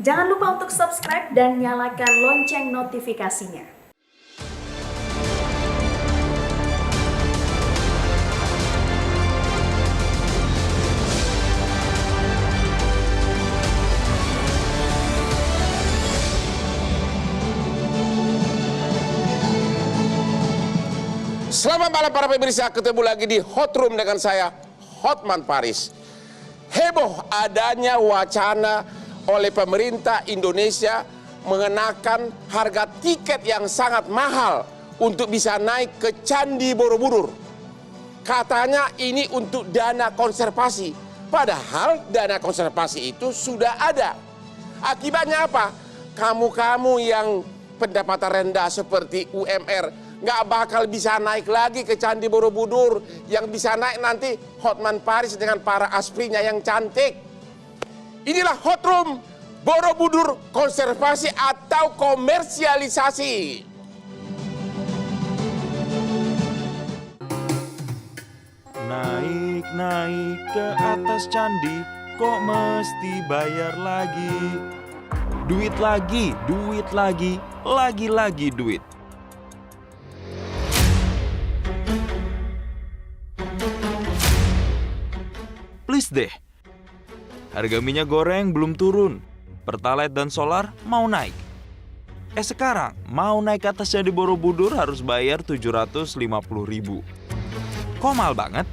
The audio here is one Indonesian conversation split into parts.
Jangan lupa untuk subscribe dan nyalakan lonceng notifikasinya. Selamat malam para pemirsa, ketemu lagi di Hot Room dengan saya, Hotman Paris. Heboh adanya wacana oleh pemerintah Indonesia mengenakan harga tiket yang sangat mahal untuk bisa naik ke Candi Borobudur. Katanya ini untuk dana konservasi, padahal dana konservasi itu sudah ada. Akibatnya apa? Kamu-kamu yang pendapatan rendah seperti UMR nggak bakal bisa naik lagi ke Candi Borobudur. Yang bisa naik nanti Hotman Paris dengan para asprinya yang cantik. Inilah Hot Room Borobudur konservasi atau komersialisasi. Naik ke atas candi, kok mesti bayar lagi? Duit lagi, lagi-lagi duit. Please deh, harga minyak goreng belum turun, Pertalite dan solar mau naik. Sekarang mau naik ke atas Candi Borobudur harus bayar 750.000. Kok mahal banget?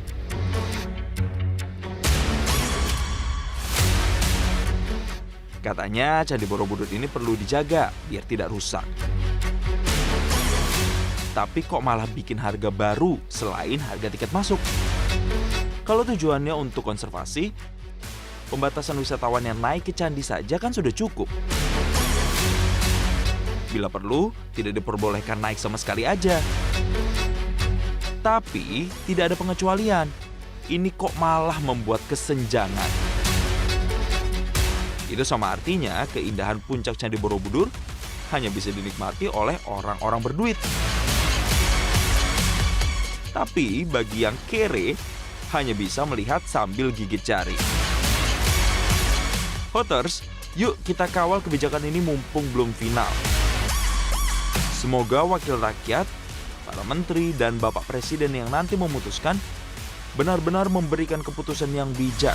Katanya Candi Borobudur ini perlu dijaga biar tidak rusak. Tapi kok malah bikin harga baru selain harga tiket masuk? Kalau tujuannya untuk konservasi, pembatasan wisatawan yang naik ke candi saja kan sudah cukup. Bila perlu, tidak diperbolehkan naik sama sekali aja. Tapi, tidak ada pengecualian. Ini kok malah membuat kesenjangan. Itu sama artinya keindahan puncak Candi Borobudur hanya bisa dinikmati oleh orang-orang berduit. Tapi bagi yang kere, hanya bisa melihat sambil gigit jari. Hoters, yuk kita kawal kebijakan ini mumpung belum final. Semoga wakil rakyat, para menteri, dan Bapak Presiden yang nanti memutuskan benar-benar memberikan keputusan yang bijak.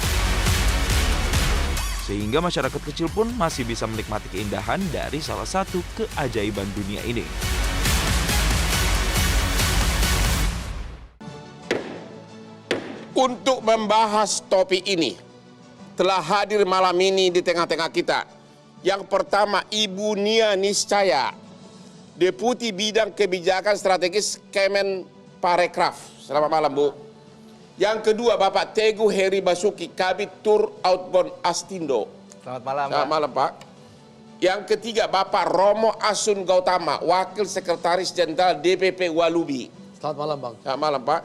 Sehingga masyarakat kecil pun masih bisa menikmati keindahan dari salah satu keajaiban dunia ini. Untuk membahas topik ini, telah hadir malam ini di tengah-tengah kita. Yang pertama, Ibu Nia Niscaya, Deputi Bidang Kebijakan Strategis Kemenparekraf. Selamat malam, Bu. Yang kedua, Bapak Teguh Heri Basuki, Kabid Tur Outbound Astindo. Selamat malam, Pak. Selamat malam, Pak. Yang ketiga, Bapak Romo Asun Gautama, Wakil Sekretaris Jenderal DPP Walubi. Selamat malam, Bang. Selamat malam, Pak.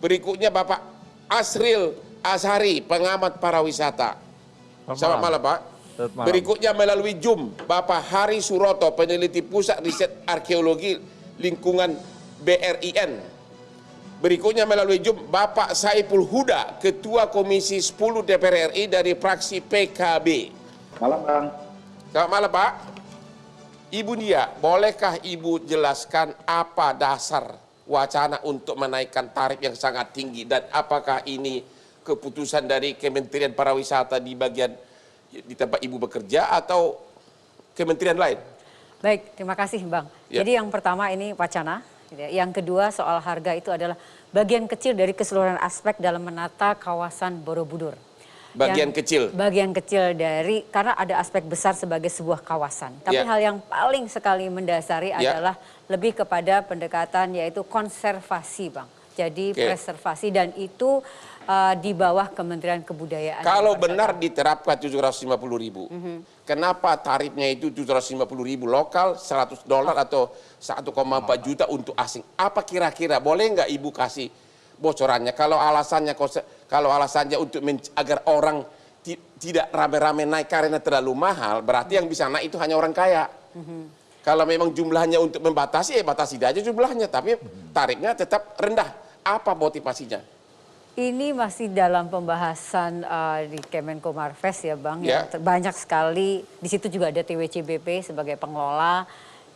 Berikutnya, Bapak Asril Azhari, pengamat para wisata. Selamat malam, Pak. Berikutnya melalui Zoom, Bapak Hari Suroto, peneliti Pusat Riset Arkeologi Lingkungan BRIN. Berikutnya melalui Zoom, Bapak Saiful Huda, Ketua Komisi 10 DPR RI dari fraksi PKB. Malam, Bang. Selamat malam, Pak. Ibu Nia, bolehkah Ibu jelaskan apa dasar wacana untuk menaikkan tarif yang sangat tinggi, dan apakah ini keputusan dari Kementerian Pariwisata di bagian di tempat Ibu bekerja atau kementerian lain? Baik, terima kasih, Bang. Ya. Jadi yang pertama ini wacana, yang kedua soal harga itu adalah bagian kecil dari keseluruhan aspek dalam menata kawasan Borobudur. Bagian kecil? Bagian kecil dari, karena ada aspek besar sebagai sebuah kawasan. Tapi hal yang paling sekali mendasari adalah lebih kepada pendekatan yaitu konservasi, Bang. Jadi preservasi, dan itu di bawah Kementerian Kebudayaan. Kalau benar diterapkan 750.000, kenapa tarifnya itu 750.000 lokal, $100 atau 1,4 juta untuk asing? Apa kira-kira, boleh nggak Ibu kasih bocorannya? Kalau alasannya untuk agar orang tidak rame-rame naik karena terlalu mahal, berarti yang bisa naik itu hanya orang kaya. Kalau memang jumlahnya untuk membatasi, batasi aja jumlahnya, tapi tarifnya tetap rendah. Apa motivasinya? Ini masih dalam pembahasan di Kemenko Marves ya Bang. Ya. Banyak sekali, di situ juga ada TWCBP sebagai pengelola.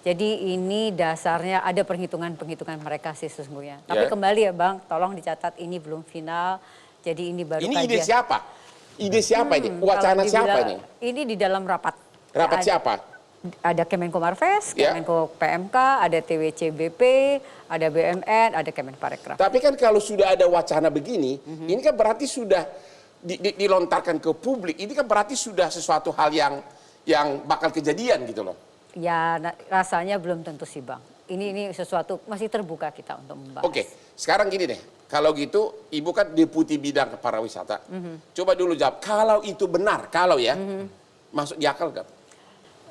Jadi ini dasarnya ada perhitungan-perhitungan mereka sih sesungguhnya. Tapi kembali ya Bang, tolong dicatat ini belum final. Jadi ini baru Ini kajian. ide siapa? Ide siapa ini? Wacana siapa ini? Ini di dalam rapat. Rapat siapa? Ada Kemenko Marves, Ya. Kemenko PMK, ada TWCBP, ada BUMN, ada Kemenparekraf. Tapi kan kalau sudah ada wacana begini, ini kan berarti sudah dilontarkan ke publik. Ini kan berarti sudah sesuatu hal yang bakal kejadian gitu loh. Ya rasanya belum tentu sih Bang. Ini sesuatu masih terbuka kita untuk membahas. Oke, sekarang gini deh. Kalau gitu, Ibu kan deputi bidang pariwisata. Coba dulu jawab, kalau itu benar, kalau ya, masuk di akal nggak?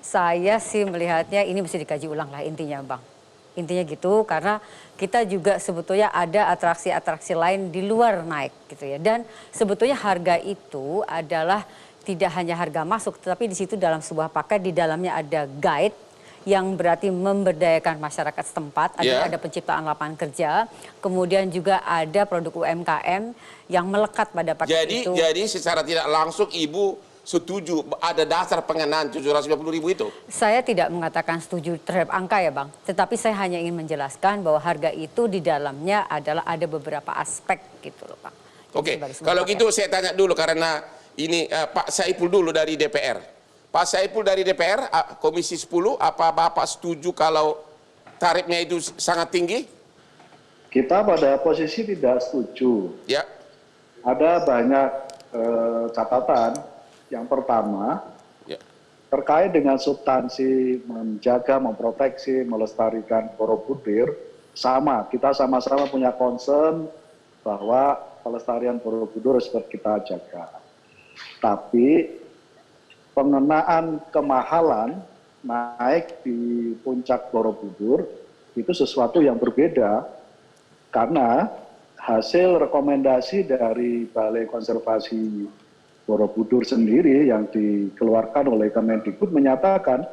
Saya sih melihatnya ini mesti dikaji ulang lah intinya Bang. Intinya gitu karena kita juga sebetulnya ada atraksi-atraksi lain di luar naik gitu ya. Dan sebetulnya harga itu adalah tidak hanya harga masuk tetapi di situ dalam sebuah paket di dalamnya ada guide yang berarti memberdayakan masyarakat setempat, ada penciptaan lapangan kerja, kemudian juga ada produk UMKM yang melekat pada paket itu. Jadi secara tidak langsung Ibu setuju ada dasar pengenaan 750.000 itu? Saya tidak mengatakan setuju terhadap angka ya Bang, tetapi saya hanya ingin menjelaskan bahwa harga itu di dalamnya adalah ada beberapa aspek gitu loh Pak. Oke, kalau gitu saya tanya dulu karena ini Pak Saipul dulu dari DPR. Pak Saipul dari DPR, Komisi 10, apa Bapak setuju kalau tarifnya itu sangat tinggi? Kita pada posisi tidak setuju. Ya. Ada banyak catatan. Yang pertama, terkait dengan substansi menjaga, memproteksi, melestarikan Borobudur, sama. Kita sama-sama punya concern bahwa pelestarian Borobudur harus kita jaga. Tapi pengenaan kemahalan naik di puncak Borobudur itu sesuatu yang berbeda karena hasil rekomendasi dari Balai Konservasi Borobudur sendiri yang dikeluarkan oleh Kemendikbud menyatakan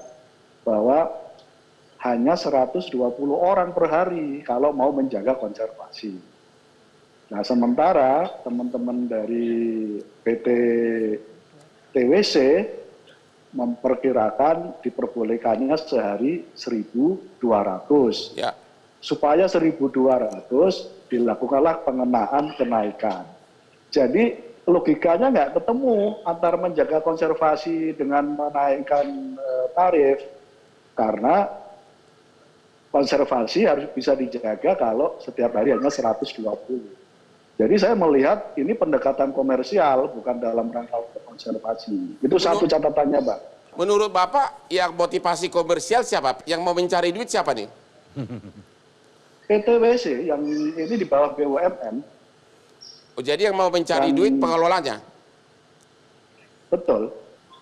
bahwa hanya 120 orang per hari kalau mau menjaga konservasi. Nah sementara teman-teman dari PT TWC memperkirakan diperbolehkannya sehari 1.200. Ya. Supaya 1.200 dilakukanlah pengenaan kenaikan. Jadi logikanya nggak ketemu antara menjaga konservasi dengan menaikkan tarif. Karena konservasi harus bisa dijaga kalau setiap hari hanya 120. Jadi saya melihat ini pendekatan komersial bukan dalam rangka konservasi. Itu satu catatannya, Pak. Menurut Bapak yang motivasi komersial siapa? Yang mau mencari duit siapa nih? PTWC yang ini di bawah BUMN. Oh, jadi yang mau mencari duit pengelolanya? Betul.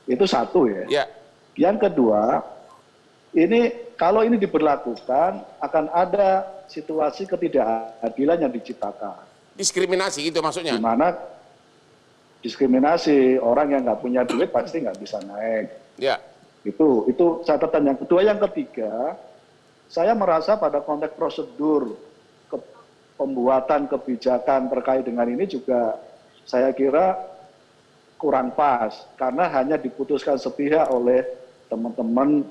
Itu satu ya. Ya. Yang kedua, ini kalau ini diberlakukan akan ada situasi ketidakadilan yang diciptakan. Diskriminasi gitu maksudnya? Di mana diskriminasi orang yang nggak punya duit pasti nggak bisa naik. Ya. Itu catatan yang kedua. Yang ketiga, saya merasa pada konteks prosedur pembuatan kebijakan terkait dengan ini juga saya kira kurang pas karena hanya diputuskan sepihak oleh teman-teman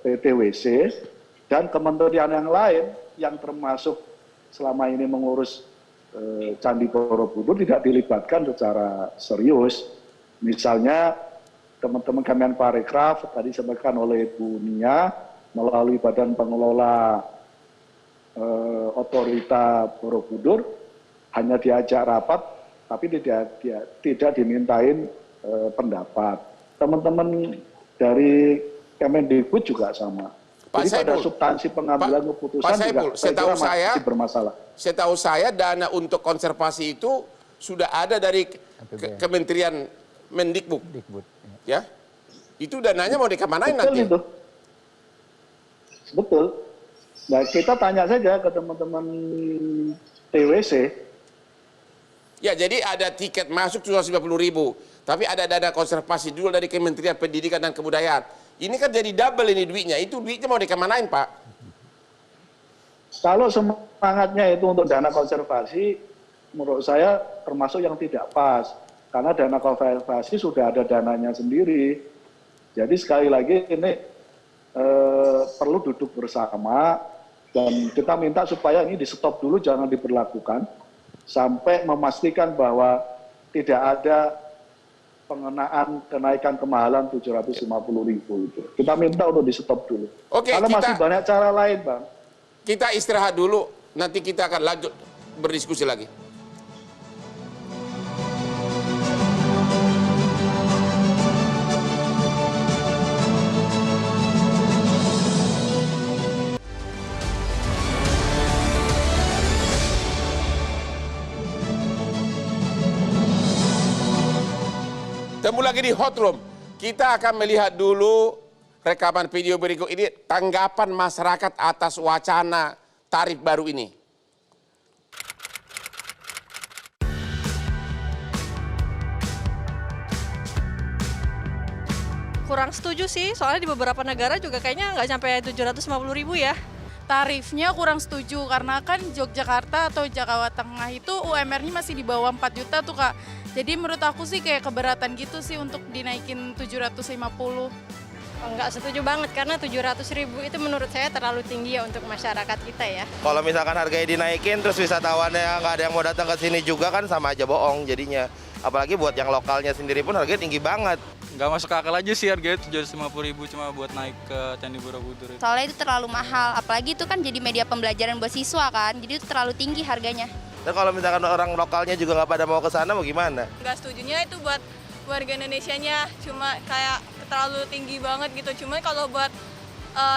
PTWC dan kementerian yang lain yang termasuk selama ini mengurus Candi Borobudur tidak dilibatkan secara serius. Misalnya teman-teman Kemenparekraf tadi disampaikan oleh Bu Nia melalui Badan Pengelola Otorita Borobudur hanya diajak rapat tapi tidak dimintain pendapat. Teman-teman dari Kemendikbud juga sama. Pak Jadi pada Saipul, substansi pengambilan keputusan Pak Saipul, juga saya kira masih bermasalah. Setahu saya dana untuk konservasi itu sudah ada dari Kementerian Mendikbud. Ya. Itu dananya mau dikemanain nanti? Betul itu. Betul. Nah, kita tanya saja ke teman-teman TWC. Ya, jadi ada tiket masuk 150.000, tapi ada dana konservasi dulu dari Kementerian Pendidikan dan Kebudayaan. Ini kan jadi double ini duitnya. Itu duitnya mau dikemanain, Pak? Kalau semangatnya itu untuk dana konservasi, menurut saya termasuk yang tidak pas. Karena dana konservasi sudah ada dananya sendiri. Jadi sekali lagi ini perlu duduk bersama dan kita minta supaya ini di stop dulu, jangan diberlakukan sampai memastikan bahwa tidak ada pengenaan kenaikan kemahalan 750.000 itu. Kita minta untuk di stop dulu. Oke, karena masih banyak cara lain, Bang. Kita istirahat dulu, nanti kita akan lanjut berdiskusi lagi. Ketemu lagi di Hot Room. Kita akan melihat dulu rekaman video berikut ini, tanggapan masyarakat atas wacana tarif baru ini. Kurang setuju sih, soalnya di beberapa negara juga kayaknya nggak sampai 750.000 ya. Tarifnya kurang setuju karena kan Yogyakarta atau Jawa Tengah itu UMR-nya masih di bawah 4 juta tuh Kak. Jadi menurut aku sih kayak keberatan gitu sih untuk dinaikin 750. Nggak setuju banget karena 700.000 itu menurut saya terlalu tinggi ya untuk masyarakat kita ya. Kalau misalkan harganya dinaikin terus wisatawannya nggak ada yang mau datang ke sini juga kan sama aja bohong jadinya. Apalagi buat yang lokalnya sendiri pun harganya tinggi banget. Nggak masuk akal aja sih harganya 750.000 cuma buat naik ke Candi Borobudur. Soalnya itu terlalu mahal, apalagi itu kan jadi media pembelajaran buat siswa kan, jadi itu terlalu tinggi harganya. Dan kalau misalkan orang lokalnya juga nggak pada mau ke sana mau gimana? Nggak setujunya itu buat warga Indonesianya, cuma kayak terlalu tinggi banget gitu. Cuma kalau buat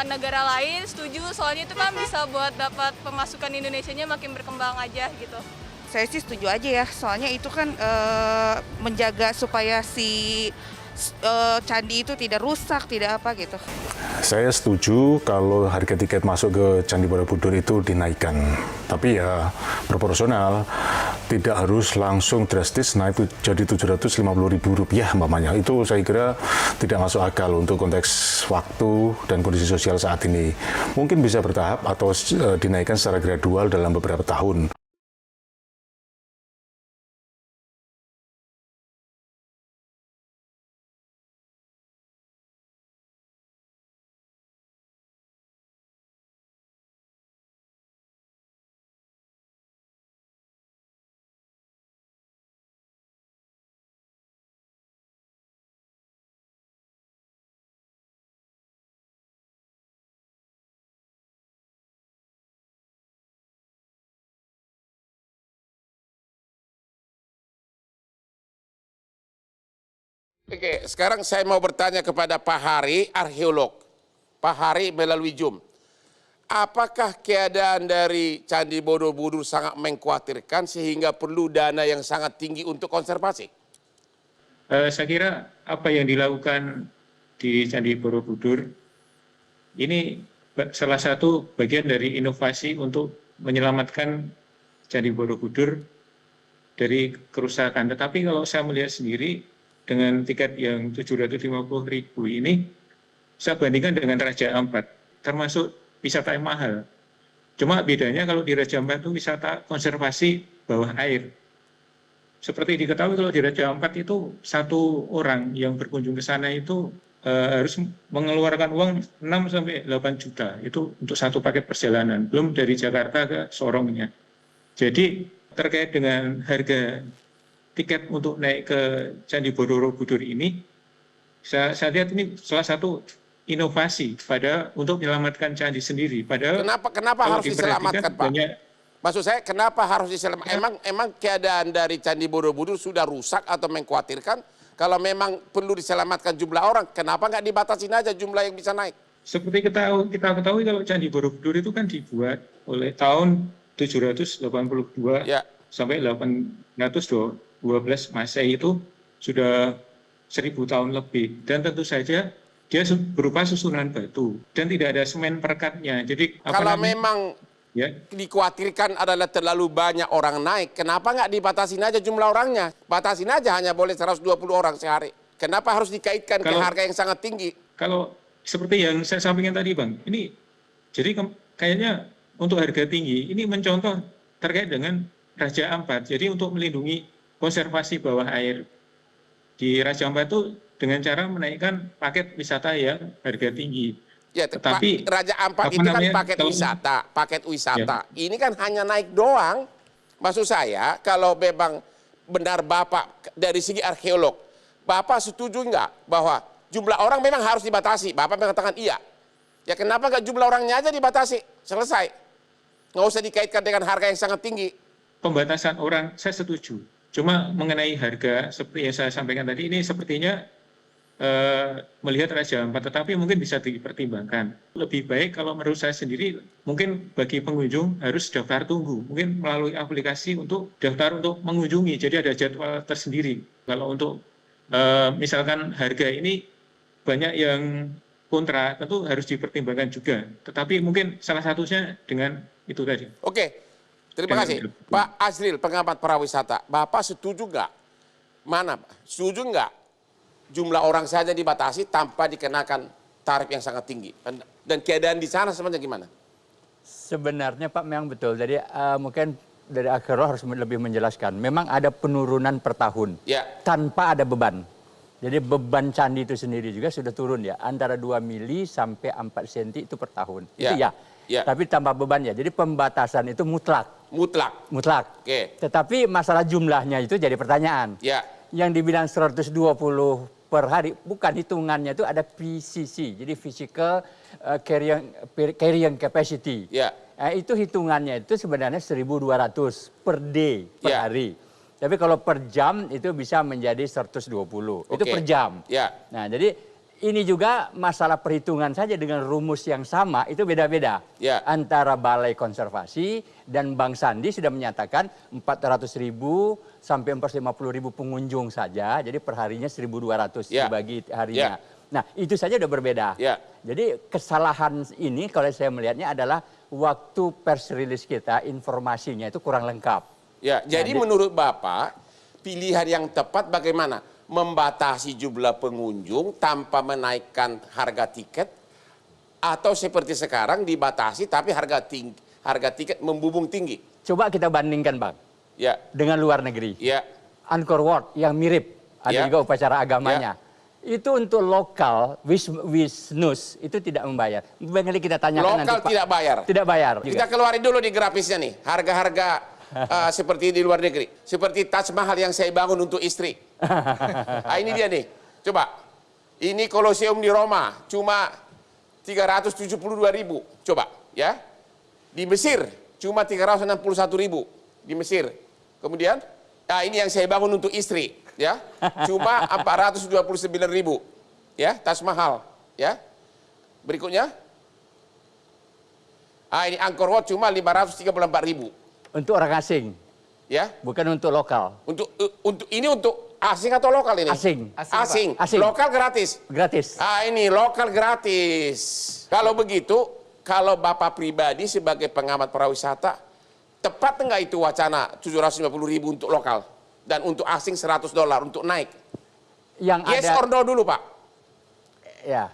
negara lain setuju, soalnya itu kan bisa buat dapat pemasukan Indonesianya makin berkembang aja gitu. Saya sih setuju aja ya, soalnya itu kan menjaga supaya si candi itu tidak rusak, tidak apa gitu. Saya setuju kalau harga tiket masuk ke Candi Borobudur itu dinaikkan. Tapi ya proporsional, tidak harus langsung drastis naik jadi Rp750.000 umpamanya. Itu saya kira tidak masuk akal untuk konteks waktu dan kondisi sosial saat ini. Mungkin bisa bertahap atau dinaikkan secara gradual dalam beberapa tahun. Oke, sekarang saya mau bertanya kepada Pak Hari, arkeolog. Pak Hari melalui Zoom. Apakah keadaan dari Candi Borobudur sangat mengkhawatirkan sehingga perlu dana yang sangat tinggi untuk konservasi? Saya kira apa yang dilakukan di Candi Borobudur ini salah satu bagian dari inovasi untuk menyelamatkan Candi Borobudur dari kerusakan. Tetapi kalau saya melihat sendiri dengan tiket yang 750.000 ini, saya bandingkan dengan Raja Ampat, termasuk wisata yang mahal. Cuma bedanya kalau di Raja Ampat itu wisata konservasi bawah air. Seperti diketahui kalau di Raja Ampat itu satu orang yang berkunjung ke sana itu harus mengeluarkan uang 6-8 juta. Itu untuk satu paket perjalanan, belum dari Jakarta ke Sorongnya. Jadi terkait dengan harga tiket untuk naik ke Candi Borobudur ini, saya lihat ini salah satu inovasi untuk menyelamatkan candi sendiri. Padahal kenapa harus diselamatkan, Pak? Maksud saya kenapa harus diselamatkan? Emang keadaan dari Candi Borobudur sudah rusak atau mengkhawatirkan? Kalau memang perlu diselamatkan jumlah orang, kenapa nggak dibatasin aja jumlah yang bisa naik? Seperti kita ketahui kalau Candi Borobudur itu kan dibuat oleh tahun 782 ya, sampai 812 Masehi itu sudah 1000 tahun lebih, dan tentu saja dia berupa susunan batu dan tidak ada semen perekatnya. Jadi kalau memang dikhawatirkan adalah terlalu banyak orang naik, kenapa nggak dibatasin aja jumlah orangnya? Batasin aja hanya boleh 120 orang sehari. Kenapa harus dikaitkan ke harga yang sangat tinggi? Kalau seperti yang saya sampaikan tadi, Bang, ini jadi kayaknya untuk harga tinggi ini mencontoh terkait dengan Raja Ampat. Jadi untuk melindungi konservasi bawah air di Raja Ampat itu dengan cara menaikkan paket wisata yang harga tinggi. Ya, tetapi Raja Ampat itu kan paket wisata. Ya. Ini kan hanya naik doang. Maksud saya, kalau memang benar Bapak dari segi arkeolog, Bapak setuju nggak bahwa jumlah orang memang harus dibatasi? Bapak mengatakan iya. Ya kenapa nggak jumlah orangnya aja dibatasi? Selesai. Nggak usah dikaitkan dengan harga yang sangat tinggi. Pembatasan orang, saya setuju. Cuma mengenai harga, seperti yang saya sampaikan tadi, ini sepertinya melihat Raja Ampat, tetapi mungkin bisa dipertimbangkan. Lebih baik kalau menurut saya sendiri, mungkin bagi pengunjung harus daftar tunggu. Mungkin melalui aplikasi untuk daftar untuk mengunjungi, jadi ada jadwal tersendiri. Kalau untuk misalkan harga ini banyak yang kontra, tentu harus dipertimbangkan juga. Tetapi mungkin salah satunya dengan itu tadi. Oke, terima kasih. Pak Azril, pengamat pariwisata, Bapak setuju nggak? Mana? Setuju nggak? Jumlah orang saja dibatasi tanpa dikenakan tarif yang sangat tinggi. Dan keadaan di sana sebenarnya gimana? Sebenarnya Pak memang betul. Jadi mungkin dari Akhirul harus lebih menjelaskan. Memang ada penurunan per tahun tanpa ada beban. Jadi beban candi itu sendiri juga sudah turun ya. Antara 2 mili sampai 4 cm itu per tahun. Itu ya. Tapi tambah beban ya. Jadi pembatasan itu mutlak. Mutlak. Tetapi masalah jumlahnya itu jadi pertanyaan. Yang dibilang 120 per hari, bukan hitungannya itu ada PCC, jadi physical carrying capacity. Itu hitungannya itu sebenarnya 1.200 per day, per hari. Tapi kalau per jam itu bisa menjadi 120, itu per jam. Nah jadi ini juga masalah perhitungan saja dengan rumus yang sama, itu beda-beda. Antara Balai Konservasi dan Bang Sandi sudah menyatakan 400.000 sampai 450.000 pengunjung saja, jadi perharinya 1.200 dibagi harinya. Nah itu saja sudah berbeda. Jadi kesalahan ini kalau saya melihatnya adalah waktu pers release kita informasinya itu kurang lengkap. Jadi menurut Bapak pilihan yang tepat bagaimana? Membatasi jumlah pengunjung tanpa menaikkan harga tiket, atau seperti sekarang dibatasi tapi harga tiket membumbung tinggi. Coba kita bandingkan Bang, dengan luar negeri. Angkor Wat yang mirip, ada juga upacara agamanya. Itu untuk lokal, Wisnus itu tidak membayar. Barangkali kita tanyakan lokal nanti, tidak Pak. bayar. Tidak bayar. Kita keluarin dulu di grafisnya nih, harga-harga seperti di luar negeri. Seperti Taj Mahal yang saya bangun untuk istri. Ini dia nih. Coba. Ini Colosseum di Roma. Cuma 372.000. Coba. Ya. Di Mesir. Cuma 361.000. Di Mesir. Kemudian. Nah ini yang saya bangun untuk istri. Ya. Cuma 429.000. Ya. Taj Mahal. Ya. Berikutnya. Ini Angkor Wat cuma 534.000. Untuk orang asing, bukan untuk lokal. Ini untuk asing atau lokal ini? Asing. Lokal gratis. Gratis. Ini lokal gratis. Kalau begitu, kalau Bapak pribadi sebagai pengamat pariwisata, tepat enggak itu wacana 750.000 untuk lokal dan untuk asing $100 untuk naik? Yes or no dulu Pak?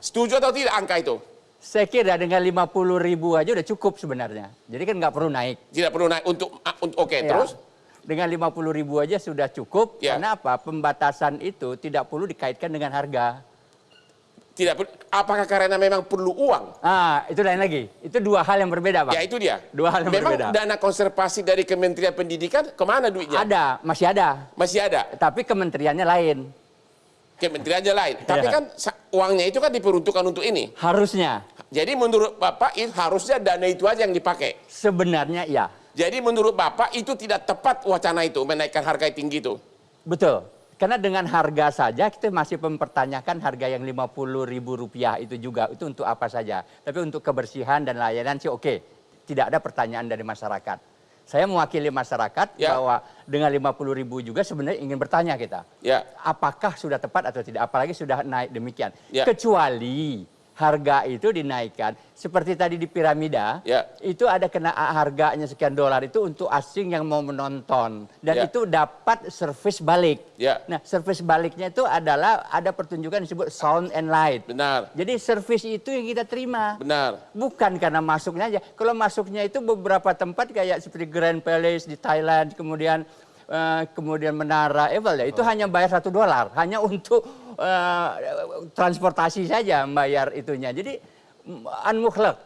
Setuju atau tidak angka itu? Saya kira dengan 50.000 aja udah cukup sebenarnya. Jadi kan nggak perlu naik. Tidak perlu naik untuk terus? Dengan 50.000 aja sudah cukup. Karena apa? Pembatasan itu tidak perlu dikaitkan dengan harga. Tidak perlu. Apakah karena memang perlu uang? Itu lain lagi. Itu dua hal yang berbeda, Pak. Ya itu dia. Dua hal yang berbeda. Memang dana konservasi dari Kementerian Pendidikan kemana duitnya? Ada, masih ada. Masih ada. Tapi kementeriannya lain. Kementeriannya lain. Tapi kan uangnya itu kan diperuntukkan untuk ini. Harusnya. Jadi menurut Bapak harusnya dana itu aja yang dipakai. Sebenarnya iya. Jadi menurut Bapak itu tidak tepat wacana itu menaikkan harga tinggi itu. Betul. Karena dengan harga saja kita masih mempertanyakan harga yang Rp50.000 itu juga. Itu untuk apa saja. Tapi untuk kebersihan dan layanan sih oke. Tidak ada pertanyaan dari masyarakat. Saya mewakili masyarakat bahwa dengan 50.000 juga sebenarnya ingin bertanya kita. Apakah sudah tepat atau tidak, apalagi sudah naik demikian. Kecuali harga itu dinaikkan. Seperti tadi di piramida, itu ada kena harganya sekian dolar itu untuk asing yang mau menonton. Dan itu dapat servis balik. Nah, servis baliknya itu adalah ada pertunjukan disebut sound and light. Benar. Jadi servis itu yang kita terima. Benar. Bukan karena masuknya aja. Kalau masuknya itu beberapa tempat kayak seperti Grand Palace di Thailand, kemudian Menara Eiffel ya, itu hanya bayar $1, hanya untuk transportasi saja bayar itunya. Jadi unmukhlak.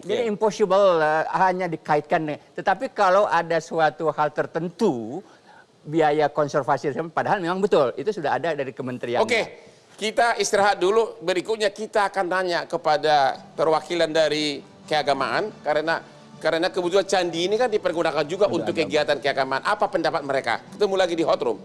Jadi impossible, hanya dikaitkan. Tetapi kalau ada suatu hal tertentu, biaya konservasi, padahal memang betul, itu sudah ada dari kementerian. Oke, kita istirahat dulu. Berikutnya kita akan nanya kepada perwakilan dari keagamaan, karena kebetulan candi ini kan dipergunakan juga untuk kegiatan keagamaan. Apa pendapat mereka? Ketemu lagi di Hot Room.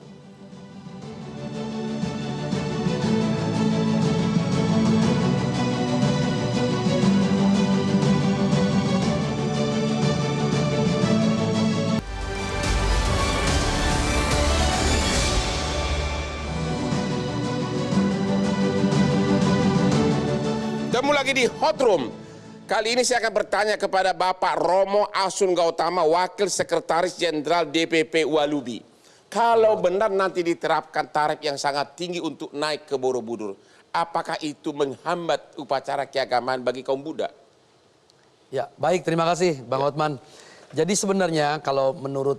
Ketemu lagi di Hot Room. Kali ini saya akan bertanya kepada Bapak Romo Asun Gautama, Wakil Sekretaris Jenderal DPP Walubi. Kalau benar nanti diterapkan tarif yang sangat tinggi untuk naik ke Borobudur, apakah itu menghambat upacara keagamaan bagi kaum Buddha? Ya, baik, terima kasih Bang Hotman. Jadi sebenarnya kalau menurut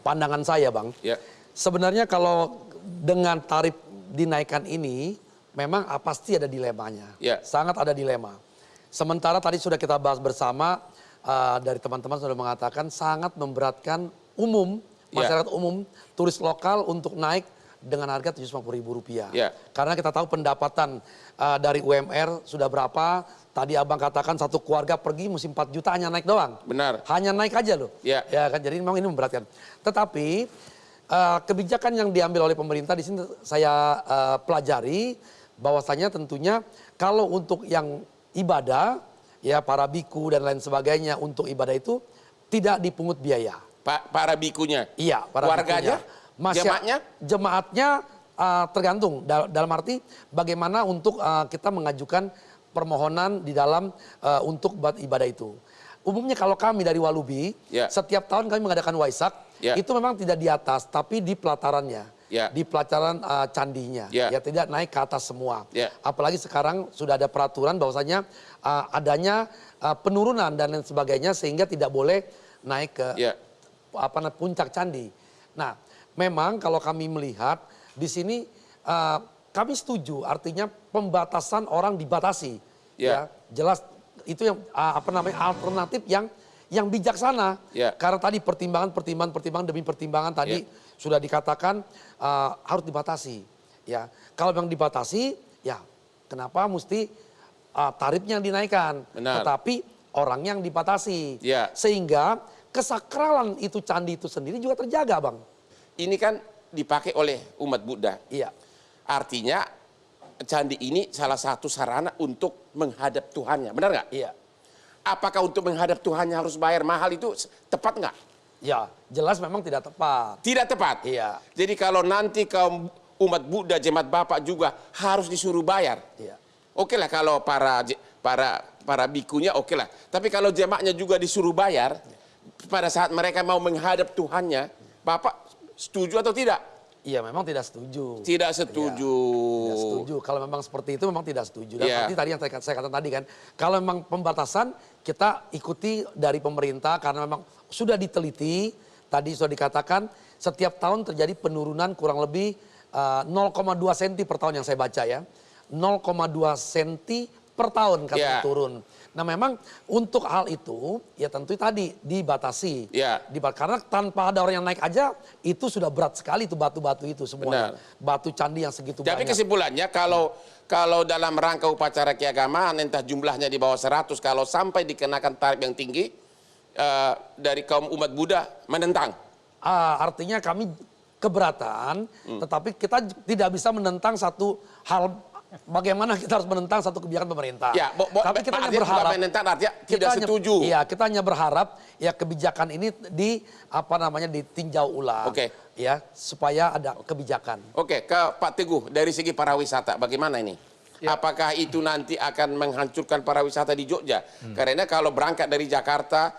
pandangan saya Bang, sebenarnya kalau dengan tarif dinaikkan ini, memang pasti ada dilemanya, sangat ada dilema. Sementara tadi sudah kita bahas bersama, dari teman-teman sudah mengatakan sangat memberatkan masyarakat umum, turis lokal untuk naik dengan harga Rp750.000. Karena kita tahu pendapatan dari UMR sudah berapa, tadi Abang katakan satu keluarga pergi mesti 4 juta hanya naik doang. Benar. Hanya naik aja loh. Ya kan, jadi memang ini memberatkan. Tetapi kebijakan yang diambil oleh pemerintah di sini saya pelajari bahwasanya tentunya kalau untuk yang ibadah, ya para biku dan lain sebagainya untuk ibadah itu tidak dipungut biaya. Para bikunya? Iya, para warganya? Jemaatnya? Jemaatnya tergantung, dalam arti bagaimana untuk kita mengajukan permohonan di dalam untuk buat ibadah itu. Umumnya kalau kami dari Walubi, setiap tahun kami mengadakan Waisak, itu memang tidak di atas, tapi di pelatarannya. Di pelataran candinya, ya tidak naik ke atas semua. Apalagi sekarang sudah ada peraturan bahwasanya adanya penurunan dan lain sebagainya sehingga tidak boleh naik ke puncak candi. Nah, memang kalau kami melihat di sini kami setuju, artinya pembatasan orang dibatasi. Ya, jelas itu yang alternatif yang bijaksana. Karena tadi pertimbangan demi pertimbangan tadi sudah dikatakan harus dibatasi. Ya, kalau memang dibatasi, ya kenapa mesti tarifnya dinaikkan? Tetapi orang yang dibatasi, sehingga kesakralan itu candi itu sendiri juga terjaga, Bang. Ini kan dipakai oleh umat Buddha. Artinya candi ini salah satu sarana untuk menghadap Tuhannya, benar nggak? Apakah untuk menghadap Tuhannya harus bayar mahal, itu tepat nggak? Ya, jelas memang tidak tepat. Tidak tepat? Iya. Jadi kalau nanti kaum umat Buddha, jemaat Bapak juga harus disuruh bayar? Oke lah kalau para bikunya oke lah. Tapi kalau jemaatnya juga disuruh bayar, pada saat mereka mau menghadap Tuhannya, Bapak setuju atau tidak? Iya, memang tidak setuju. Tidak setuju. Tidak setuju. Kalau memang seperti itu memang tidak setuju. Dan seperti tadi yang saya katakan tadi kan, kalau memang pembatasan kita ikuti dari pemerintah karena memang sudah diteliti, tadi sudah dikatakan setiap tahun terjadi penurunan kurang lebih 0,2 cm per tahun yang saya baca ya. 0,2 cm per tahun katanya turun. Nah memang untuk hal itu ya tentu tadi dibatasi. Karena tanpa ada orang yang naik aja itu sudah berat sekali itu batu-batu itu semuanya. Batu candi yang segitu banyak. Tapi kesimpulannya kalau dalam rangka upacara keagamaan entah jumlahnya di bawah 100, kalau sampai dikenakan tarif yang tinggi dari kaum umat Buddha menentang. Artinya kami keberatan, tetapi kita tidak bisa menentang satu hal. Bagaimana kita harus menentang satu kebijakan pemerintah? Tapi kita hanya berharap. Tidak setuju. Iya, kita hanya berharap ya kebijakan ini ditinjau ulang. Ya, supaya ada kebijakan. Oke, ke Pak Teguh dari segi para wisata bagaimana ini? Apakah itu nanti akan menghancurkan pariwisata di Jogja? Karena kalau berangkat dari Jakarta,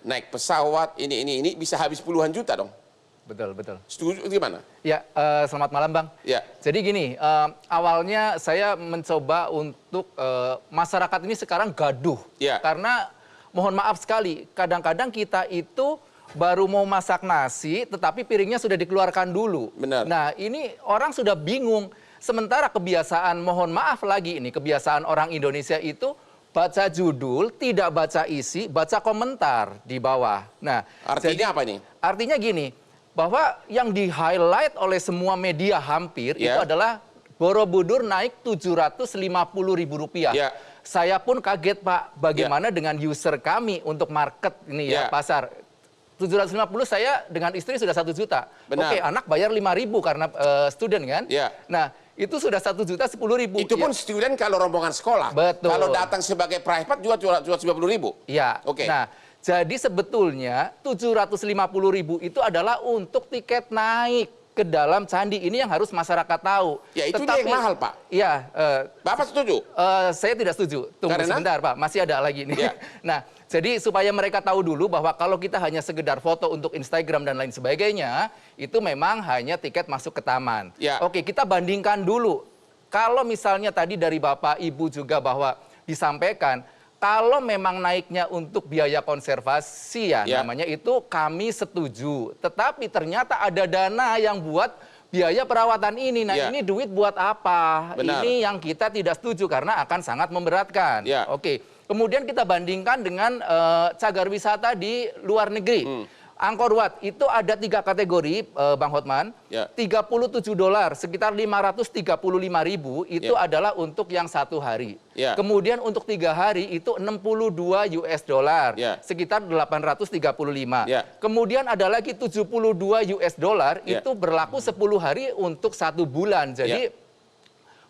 naik pesawat, ini bisa habis puluhan juta dong. Betul, betul. Setuju gimana? Ya, selamat malam Bang. Ya. Jadi gini, awalnya saya mencoba untuk masyarakat ini sekarang gaduh. Ya. Karena mohon maaf sekali, kadang-kadang kita itu baru mau masak nasi, tetapi piringnya sudah dikeluarkan dulu. Benar. Nah, ini orang sudah bingung. Sementara kebiasaan, mohon maaf lagi ini, kebiasaan orang Indonesia itu baca judul, tidak baca isi, baca komentar di bawah. Nah, artinya apa ini? Artinya gini, bahwa yang di-highlight oleh semua media hampir itu adalah Borobudur naik Rp750.000. Saya pun kaget Pak, bagaimana dengan user kami untuk market ini pasar. 750 saya dengan istri sudah 1 juta. Oke, anak bayar 5.000 karena student kan. Nah, itu sudah 1 juta 10.000. Itu pun student kalau rombongan sekolah. Betul. Kalau datang sebagai private juga 250.000. Iya. Oke. Nah, jadi sebetulnya 750.000 itu adalah untuk tiket naik ke dalam candi ini yang harus masyarakat tahu. Ya itu dia yang mahal Pak. Iya. Bapak setuju? Saya tidak setuju. Tunggu sebentar Pak, masih ada lagi nih. Nah, jadi supaya mereka tahu dulu bahwa kalau kita hanya sekedar foto untuk Instagram dan lain sebagainya, itu memang hanya tiket masuk ke taman. Oke, kita bandingkan dulu. Kalau misalnya tadi dari Bapak Ibu juga bahwa disampaikan, kalau memang naiknya untuk biaya konservasi namanya itu kami setuju. Tetapi ternyata ada dana yang buat biaya perawatan ini. Nah ini duit buat apa? Benar. Ini yang kita tidak setuju karena akan sangat memberatkan. Oke. Kemudian kita bandingkan dengan cagar wisata di luar negeri. Angkor Wat itu ada 3 kategori, Bang Hotman. $37, sekitar 535.000 itu adalah untuk yang 1 hari. Kemudian untuk 3 hari itu $62, sekitar 835. Kemudian ada lagi $72 itu berlaku 10 hari untuk 1 bulan. Jadi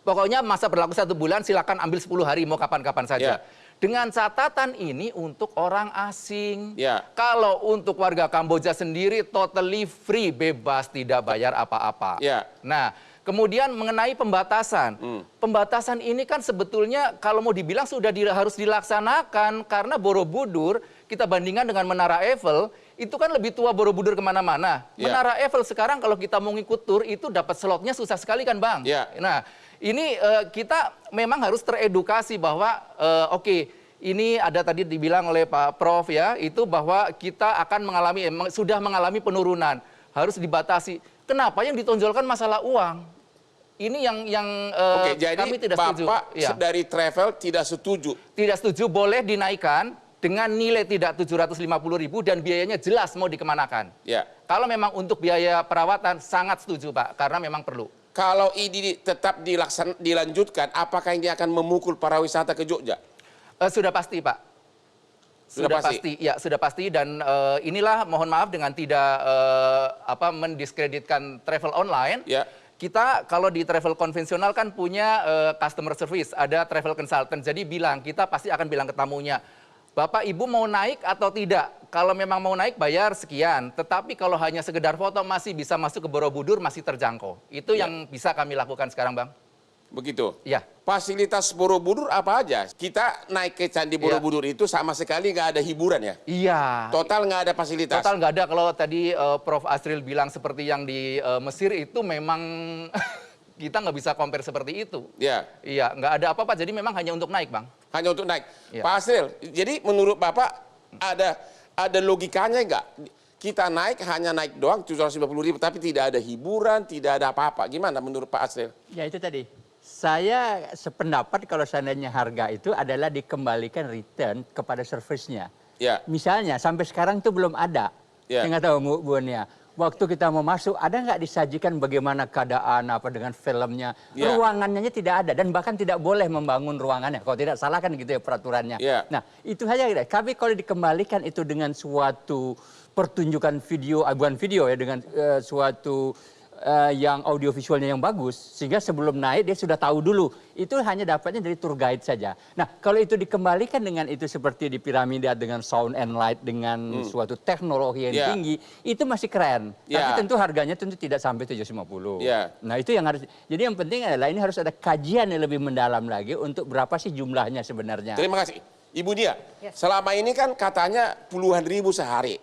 pokoknya masa berlaku 1 bulan silakan ambil 10 hari mau kapan-kapan saja. Dengan catatan ini untuk orang asing. Kalau untuk warga Kamboja sendiri totally free, bebas, tidak bayar apa-apa. Nah, kemudian mengenai pembatasan. Pembatasan ini kan sebetulnya kalau mau dibilang sudah harus dilaksanakan karena Borobudur kita bandingkan dengan Menara Eiffel, itu kan lebih tua Borobudur kemana-mana. Menara Eiffel sekarang kalau kita mau ngikut tur itu dapat slotnya susah sekali kan Bang. Nah, ini kita memang harus teredukasi bahwa oke, ini ada tadi dibilang oleh Pak Prof ya, itu bahwa kita akan sudah mengalami penurunan, harus dibatasi. Kenapa yang ditonjolkan masalah uang? Ini yang jadi kami tidak setuju. Bapak dari travel tidak setuju? Tidak setuju, boleh dinaikkan dengan nilai tidak 750.000 dan biayanya jelas mau dikemanakan. Kalau memang untuk biaya perawatan sangat setuju Pak, karena memang perlu. Kalau ini tetap dilanjutkan, apakah ini akan memukul pariwisata ke Jogja? Sudah pasti, Pak. Sudah pasti. Ya, sudah pasti. Dan inilah mohon maaf dengan tidak mendiskreditkan travel online. Kita kalau di travel konvensional kan punya customer service, ada travel consultant. Jadi kita pasti akan bilang ke tamunya, Bapak Ibu mau naik atau tidak? Kalau memang mau naik bayar sekian, tetapi kalau hanya sekedar foto masih bisa masuk ke Borobudur, masih terjangkau. Itu yang bisa kami lakukan sekarang, Bang. Begitu? Ya. Fasilitas Borobudur apa aja? Kita naik ke Candi Borobudur itu sama sekali nggak ada hiburan ya? Iya. Total nggak ada fasilitas? Total nggak ada. Kalau tadi Prof. Asril bilang seperti yang di Mesir itu memang kita nggak bisa compare seperti itu. Iya, nggak ada apa-apa. Jadi memang hanya untuk naik, Bang. Hanya untuk naik. Pak Asril, jadi menurut Bapak ada logikanya nggak? Kita hanya naik doang 750.000, tapi tidak ada hiburan, tidak ada apa-apa. Gimana menurut Pak Asril? Ya itu tadi. Saya sependapat kalau seandainya harga itu adalah dikembalikan return kepada servisnya. Misalnya sampai sekarang itu belum ada. Saya nggak tahu Bu Nia. Waktu kita mau masuk, ada nggak disajikan bagaimana keadaan dengan filmnya? Ruangannya tidak ada dan bahkan tidak boleh membangun ruangannya. Kalau tidak salah kan gitu ya peraturannya. Nah itu saja. Tapi kalau dikembalikan itu dengan suatu pertunjukan video, bukan video ya, dengan suatu yang audiovisualnya yang bagus, sehingga sebelum naik dia sudah tahu dulu. Itu hanya dapatnya dari tour guide saja. Nah, kalau itu dikembalikan dengan itu seperti di piramida dengan sound and light, dengan suatu teknologi yang tinggi, itu masih keren. Tapi tentu harganya tentu tidak sampai 750. Nah, itu yang harus. Jadi yang penting adalah ini harus ada kajian yang lebih mendalam lagi untuk berapa sih jumlahnya sebenarnya. Terima kasih. Ibu Dia, selama ini kan katanya puluhan ribu sehari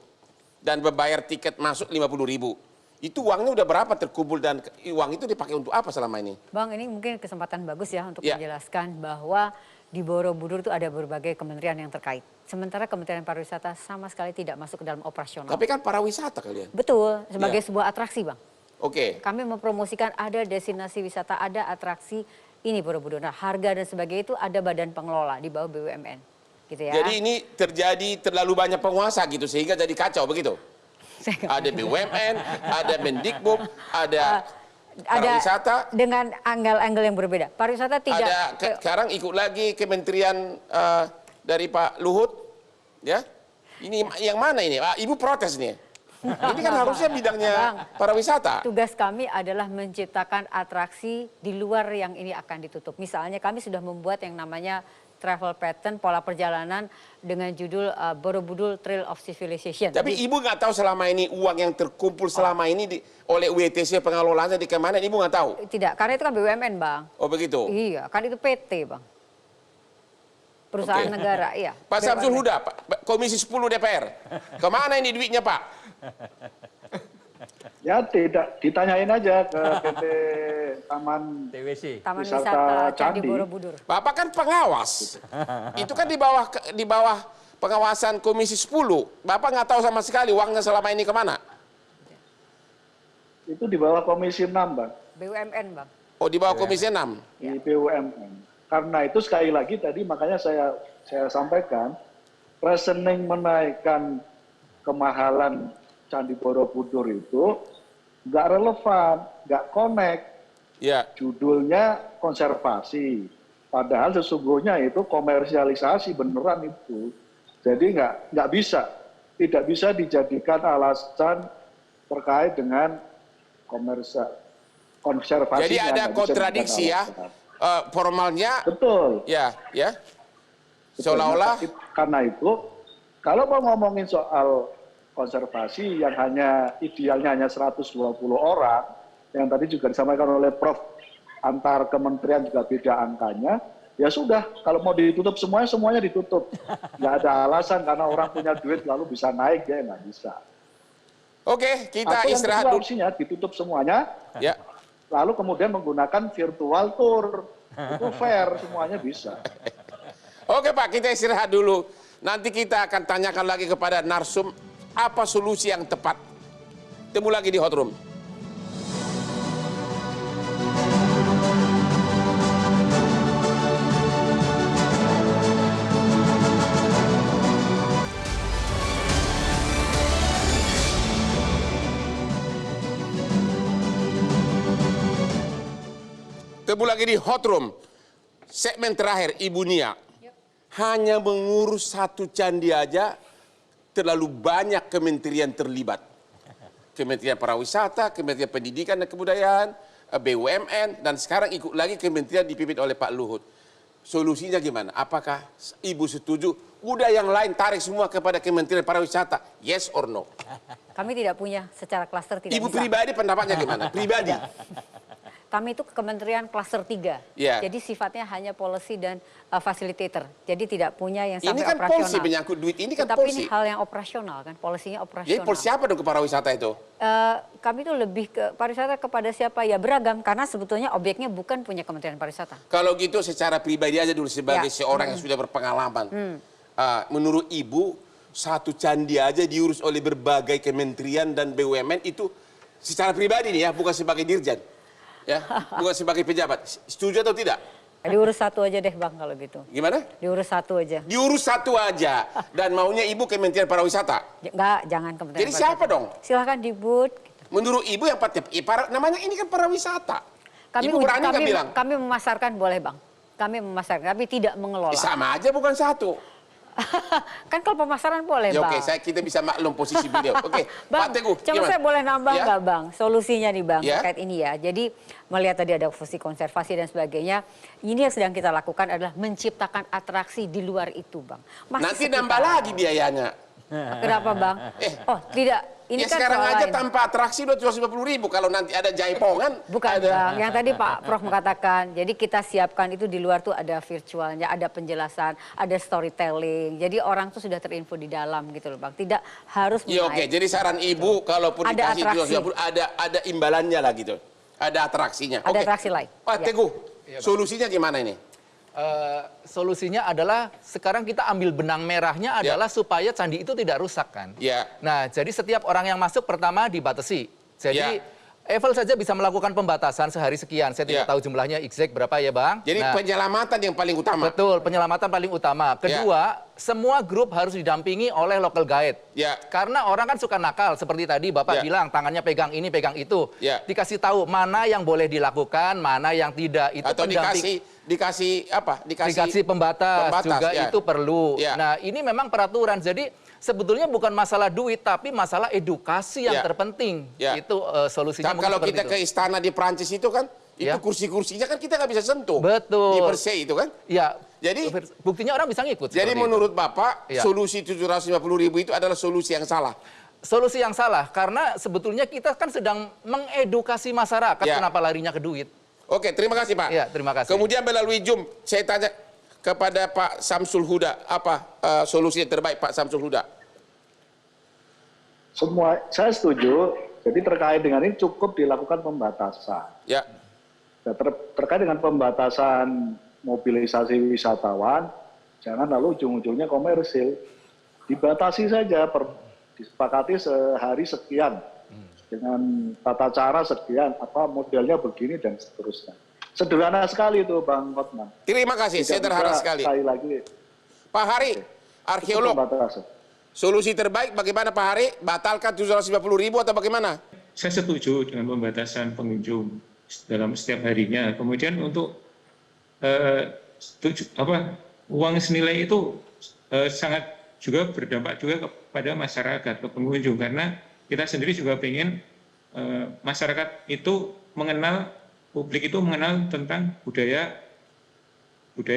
dan berbayar tiket masuk 50.000. Itu uangnya udah berapa terkumpul dan uang itu dipakai untuk apa selama ini? Bang, ini mungkin kesempatan bagus ya untuk menjelaskan bahwa di Borobudur itu ada berbagai kementerian yang terkait. Sementara Kementerian Pariwisata sama sekali tidak masuk ke dalam operasional. Tapi kan pariwisata kalian. Betul, sebagai sebuah atraksi, Bang. Oke. Kami mempromosikan ada destinasi wisata, ada atraksi ini Borobudur. Nah, harga dan sebagainya itu ada badan pengelola di bawah BUMN. Gitu ya. Jadi ini terjadi terlalu banyak penguasa gitu sehingga jadi kacau begitu? Ada BUMN, ada Mendikbud, ada pariwisata. Dengan angle-angle yang berbeda. Pariwisata tidak. Ada sekarang ikut lagi kementerian dari Pak Luhut, ya. Ini yang mana ini? Ibu protes nih. Ini kan harusnya bidangnya pariwisata. Tugas kami adalah menciptakan atraksi di luar yang ini akan ditutup. Misalnya kami sudah membuat yang namanya travel pattern, pola perjalanan dengan judul Borobudur Trail of Civilization. Tapi Ibu nggak tahu selama ini uang yang terkumpul selama ini oleh WTC pengelolaannya di kemana? Ibu nggak tahu? Tidak, karena itu kan BUMN, Bang. Oh begitu? Iya, kan itu PT, Bang. Perusahaan negara, iya. Pak Samsul Huda, Pak, Komisi 10 DPR. Kemana ini duitnya, Pak? Ya tidak, ditanyain aja ke PT Taman Wisata Candi Borobudur. Bapak kan pengawas. Itu kan di bawah pengawasan Komisi 10. Bapak nggak tahu sama sekali uangnya selama ini kemana? Itu di bawah Komisi 6, Bang. BUMN, Bang. Oh, di bawah Komisi 6? Di BUMN. Karena itu sekali lagi tadi makanya saya sampaikan, reasoning menaikkan kemahalan Candi Borobudur itu nggak relevan, nggak connect. Judulnya konservasi, padahal sesungguhnya itu komersialisasi beneran itu. Jadi nggak bisa, tidak bisa dijadikan alasan terkait dengan konservasi. Jadi ada kontradiksi ya, formalnya. Betul. Ya. Seolah-olah. Karena itu, kalau mau ngomongin soal konservasi yang hanya idealnya hanya 120 orang, yang tadi juga disampaikan oleh Prof, antar kementerian juga beda angkanya, ya sudah, kalau mau ditutup semuanya ditutup. Nggak ada alasan karena orang punya duit lalu bisa naik, ya nggak bisa. Oke, kita istirahat dulu. Opsinya ditutup semuanya, lalu kemudian menggunakan virtual tour. Itu fair, semuanya bisa. Oke Pak, kita istirahat dulu. Nanti kita akan tanyakan lagi kepada narsum, apa solusi yang tepat. Temu lagi di Hot Room. Temu lagi di Hot Room. Segmen terakhir, Ibu Nia. Hanya mengurus satu candi aja, terlalu banyak kementerian terlibat. Kementerian Pariwisata, Kementerian Pendidikan dan Kebudayaan, BUMN, dan sekarang ikut lagi kementerian dipimpin oleh Pak Luhut. Solusinya gimana? Apakah Ibu setuju? Udah yang lain tarik semua kepada Kementerian Pariwisata. Yes or no? Kami tidak punya secara klaster, tidak Ibu bisa. pribadi pendapatnya gimana? Pribadi? Kami itu kementerian klaster 3. Jadi sifatnya hanya policy dan facilitator. Jadi tidak punya yang sampai operasional. Ini kan polisi menyangkut duit, ini kan Tapi polisi. ini hal yang operasional kan, polisinya operasional. Jadi polisi apa dong ke pariwisata itu? Kami itu lebih ke pariwisata kepada siapa ya beragam, karena sebetulnya objeknya bukan punya Kementerian Pariwisata. Kalau gitu secara pribadi aja dulu sebagai seorang yang sudah berpengalaman. Menurut Ibu, satu candi aja diurus oleh berbagai kementerian dan BUMN itu secara pribadi nih ya, bukan sebagai dirjen. Ya, bukan sebagai pejabat. Setuju atau tidak? Diurus satu aja deh Bang kalau gitu. Gimana? Diurus satu aja. Diurus satu aja. Dan maunya Ibu Kementerian Pariwisata? Enggak, jangan Kementerian Jadi Pariwisata. siapa dong? Silahkan dibut. Menurut Ibu yang namanya ini kan pariwisata. Ibu berani nggak bilang? Kami memasarkan boleh Bang. Kami memasarkan, tapi tidak mengelola. Sama aja bukan satu. Kan kalau pemasaran boleh, Ya Bang. oke, kita bisa maklum posisi beliau. Oke, Bang, Pak Teguh, coba gimana? saya boleh nambah Ya? nggak, Bang? Solusinya nih, Bang, Ya. terkait ini ya. Jadi melihat tadi ada fungsi konservasi dan sebagainya, ini yang sedang kita lakukan adalah menciptakan atraksi di luar itu, Bang. Nanti nambah lagi biayanya. Kenapa, Bang? Oh, tidak. Ini Ya kan sekarang soal aja lain. tanpa atraksi 250.000. Kalau nanti ada jaipongan, Bukan, ada. Bang. Yang tadi Pak Prof mengatakan, jadi kita siapkan itu di luar tuh ada virtualnya, ada penjelasan, ada storytelling. Jadi orang tuh sudah terinfo di dalam gitu loh, Bang. Tidak harus Ya oke, jadi saran ibu kalaupun Ada dikasih atraksi. 250 ada imbalannya lah gitu. Ada atraksinya. Ada Oke. atraksi lain. Pak Ya. Teguh, solusinya gimana ini? Solusinya adalah sekarang kita ambil benang merahnya adalah supaya candi itu tidak rusak kan. Ya. Nah, jadi setiap orang yang masuk pertama dibatasi. Jadi Ya. Eiffel saja bisa melakukan pembatasan sehari sekian. Saya tidak Ya. tahu jumlahnya exact berapa ya, Bang. Jadi Nah, penyelamatan yang paling utama. betul, penyelamatan paling utama. Kedua, semua grup harus didampingi oleh local guide. Ya. Karena orang kan suka nakal, seperti tadi Bapak Ya. bilang, tangannya pegang ini, pegang itu. Ya. Dikasih tahu mana yang boleh dilakukan, mana yang tidak. Itu Atau pendamping- dikasih apa? dikasih pembatas, juga ya. itu perlu. Ya. Nah, ini memang peraturan. Jadi sebetulnya bukan masalah duit, tapi masalah edukasi yang Ya. terpenting. Ya. Itu solusinya. Kan mungkin kalau seperti kita itu. ke istana di Prancis itu kan, itu Ya. kursi-kursinya kan kita nggak bisa sentuh. Betul. Di Versailles itu kan. Ya. Jadi buktinya orang bisa ngikut. Jadi seperti itu. menurut Bapak, Ya. solusi 750.000 itu adalah solusi yang salah. Solusi yang salah karena sebetulnya kita kan sedang mengedukasi masyarakat Ya. kenapa larinya ke duit. Oke, terima kasih Pak. Ya, terima kasih. Kemudian melalui Zoom, saya tanya kepada Pak Samsul Huda, apa solusi yang terbaik Pak Samsul Huda? Saya setuju. Jadi terkait dengan ini cukup dilakukan pembatasan. Ya. Nah, terkait dengan pembatasan mobilisasi wisatawan, jangan lalu ujung-ujungnya komersil. Dibatasi saja, disepakati sehari sekian dengan tata cara sekian, apa modelnya begini dan seterusnya. Sederhana sekali itu Bang Hotman. Terima kasih, saya terharu sekali. Sekali lagi. Pak Hari, arkeolog. Pembatasan. Solusi terbaik bagaimana Pak Hari? Batalkan 750.000 atau bagaimana? Saya setuju dengan pembatasan pengunjung dalam setiap harinya. Kemudian untuk uang senilai itu sangat juga berdampak juga kepada masyarakat, ke pengunjung, karena kita sendiri juga ingin masyarakat itu mengenal, publik itu mengenal tentang budaya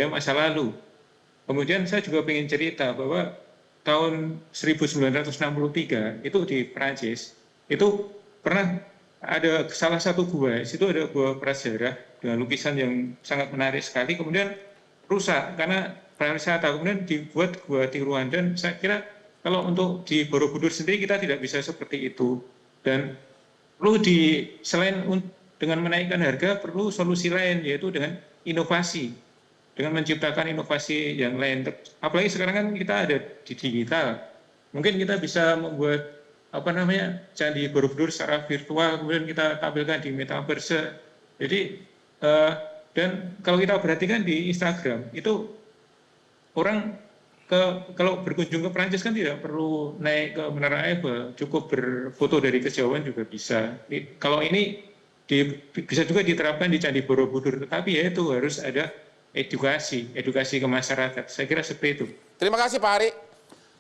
masa lalu. Kemudian saya juga ingin cerita bahwa tahun 1963 itu di Prancis itu pernah ada salah satu gua, situ ada gua prasejarah dengan lukisan yang sangat menarik sekali, kemudian rusak karena pariwisata, kemudian dibuat gua tiruan. Dan saya kira kalau untuk di Borobudur sendiri kita tidak bisa seperti itu, dan perlu selain dengan menaikkan harga perlu solusi lain, yaitu dengan inovasi, dengan menciptakan inovasi yang lain. Apalagi sekarang kan kita ada di digital, mungkin kita bisa membuat Candi Borobudur secara virtual, kemudian kita tampilkan di metaverse. Jadi dan kalau kita perhatikan di Instagram itu orang kalau berkunjung ke Prancis kan tidak perlu naik ke Menara Eiffel, cukup berfoto dari kejauhan juga bisa. Kalau ini bisa juga diterapkan di Candi Borobudur, tetapi ya itu harus ada edukasi ke masyarakat. Saya kira seperti itu. Terima kasih Pak Hari.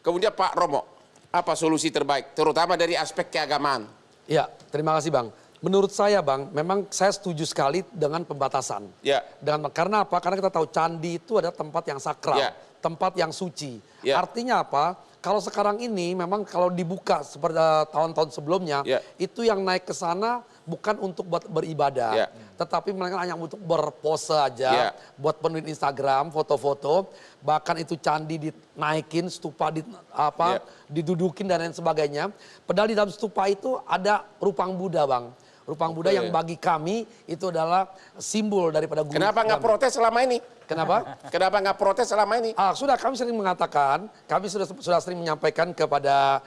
Kemudian Pak Romo, apa solusi terbaik, terutama dari aspek keagamaan? Ya, terima kasih Bang. Menurut saya Bang, memang saya setuju sekali dengan pembatasan. Ya. Karena apa? Karena kita tahu candi itu adalah tempat yang sakral, Ya. tempat yang suci. Ya. Artinya apa? Kalau sekarang ini memang kalau dibuka seperti tahun-tahun sebelumnya, Ya. itu yang naik ke sana bukan untuk buat beribadah, Ya. tetapi mereka hanya untuk berpose aja, Ya. buat penulis Instagram, foto-foto, bahkan itu candi dinaikin, stupa Ya. didudukin dan lain sebagainya. Padahal di dalam stupa itu ada rupang Buddha Bang. Rupang Buddha yang bagi kami itu adalah simbol daripada guru. Kenapa nggak kami. protes selama ini? Kenapa? Kenapa nggak protes selama ini? Sudah kami sering mengatakan, kami sudah sering menyampaikan kepada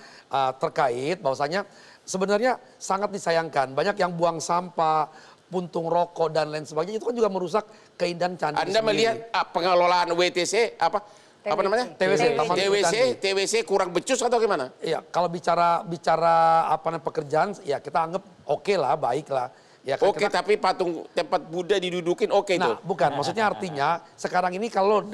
terkait bahwasanya sebenarnya sangat disayangkan. Banyak yang buang sampah, puntung rokok dan lain sebagainya, itu kan juga merusak keindahan candi. Anda melihat pengelolaan WTC apa namanya? TWC kurang becus atau gimana? Iya, kalau bicara pekerjaan, ya kita anggap oke lah, baik lah. Ya, kan, Oke, tapi patung tempat Buddha didudukin oke itu. Nah, bukan. Maksudnya artinya sekarang ini kalau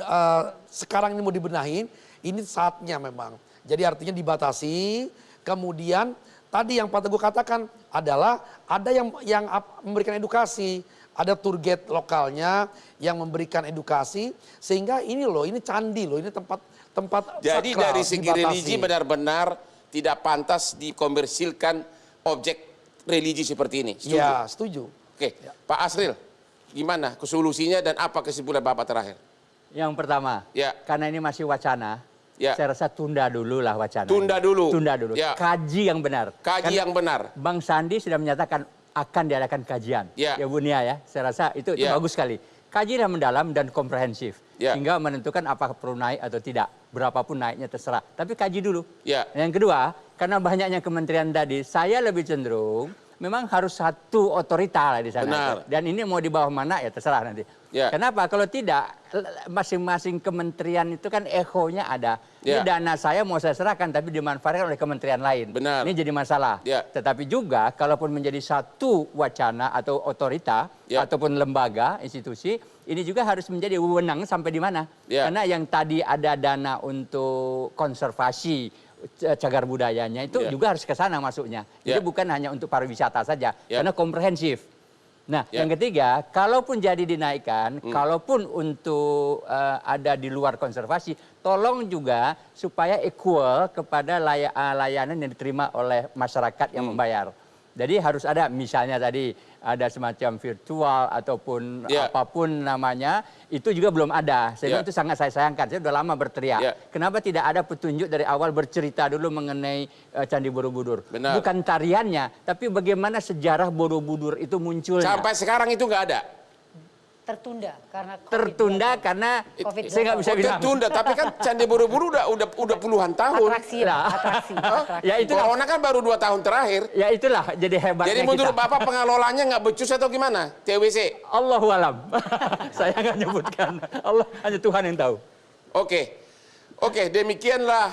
sekarang ini mau dibenahin, ini saatnya memang. Jadi artinya dibatasi. Kemudian tadi yang Pak Teguh katakan adalah ada yang memberikan edukasi. Ada tour guide lokalnya yang memberikan edukasi. Sehingga ini loh, ini candi loh, ini tempat Jadi sakral, dari segi dibatasi. religi benar-benar tidak pantas dikomersilkan objek religi seperti ini. Setuju? Ya, setuju. Oke, Pak Asril, gimana solusinya dan apa kesimpulan Bapak terakhir? Yang pertama, karena ini masih wacana, saya rasa tunda dulu lah wacana. Tunda dulu. Tunda dulu. Kaji yang benar. Kaji yang benar. Bang Sandi sudah menyatakan akan diadakan kajian. Ya Bu Nia ya, saya rasa itu bagus sekali. Kaji yang mendalam dan komprehensif. Hingga menentukan apakah perlu naik atau tidak. Berapapun naiknya terserah. Tapi kaji dulu. Yang kedua, karena banyaknya kementerian tadi, saya lebih cenderung memang harus satu otorita lah di sana. Benar. Dan ini mau di bawah mana ya terserah nanti. Kenapa? Kalau tidak, masing-masing kementerian itu kan echonya ada. Ini dana saya mau saya serahkan tapi dimanfaatkan oleh kementerian lain. Benar. Ini jadi masalah. Tetapi juga kalaupun menjadi satu wacana atau otorita ataupun lembaga, institusi, ini juga harus menjadi wewenang sampai di mana. Karena yang tadi ada dana untuk konservasi cagar budayanya itu juga harus ke sana masuknya. Jadi bukan hanya untuk pariwisata saja, karena komprehensif. Nah, yang ketiga, kalaupun jadi dinaikkan, kalaupun untuk ada di luar konservasi, tolong juga supaya equal kepada layanan yang diterima oleh masyarakat yang membayar. Jadi harus ada, misalnya tadi ada semacam virtual ataupun apapun namanya, itu juga belum ada. Sehingga itu sangat saya sayangkan, saya sudah lama berteriak. Kenapa tidak ada petunjuk dari awal bercerita dulu mengenai Candi Borobudur? Benar. Bukan tariannya, tapi bagaimana sejarah Borobudur itu munculnya. Sampai sekarang itu nggak ada? Tertunda karena karena COVID-19. saya nggak bisa bilang. Tertunda, tapi kan Candi Borobudur udah puluhan tahun. Atraksi. Ya itulah. Corona kan baru 2 tahun terakhir. Ya itulah jadi hebatnya. Jadi menurut Bapak pengelolanya nggak becus atau gimana? TWC? Allahu alam. Saya nggak nyebutkan. Allah hanya Tuhan yang tahu. Oke, demikianlah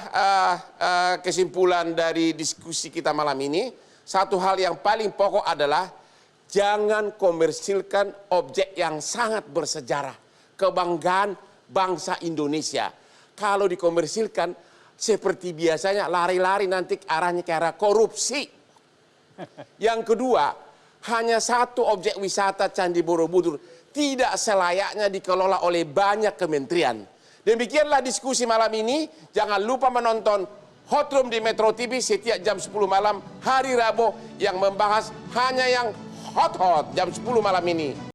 kesimpulan dari diskusi kita malam ini. Satu hal yang paling pokok adalah jangan komersilkan objek yang sangat bersejarah, kebanggaan bangsa Indonesia. Kalau dikomersilkan seperti biasanya lari-lari nanti arahnya ke arah korupsi. Yang kedua, hanya satu objek wisata Candi Borobudur tidak selayaknya dikelola oleh banyak kementerian. Demikianlah diskusi malam ini. Jangan lupa menonton Hot Room di Metro TV setiap jam 10 malam hari Rabu yang membahas hanya yang hot jam 10 malam ini.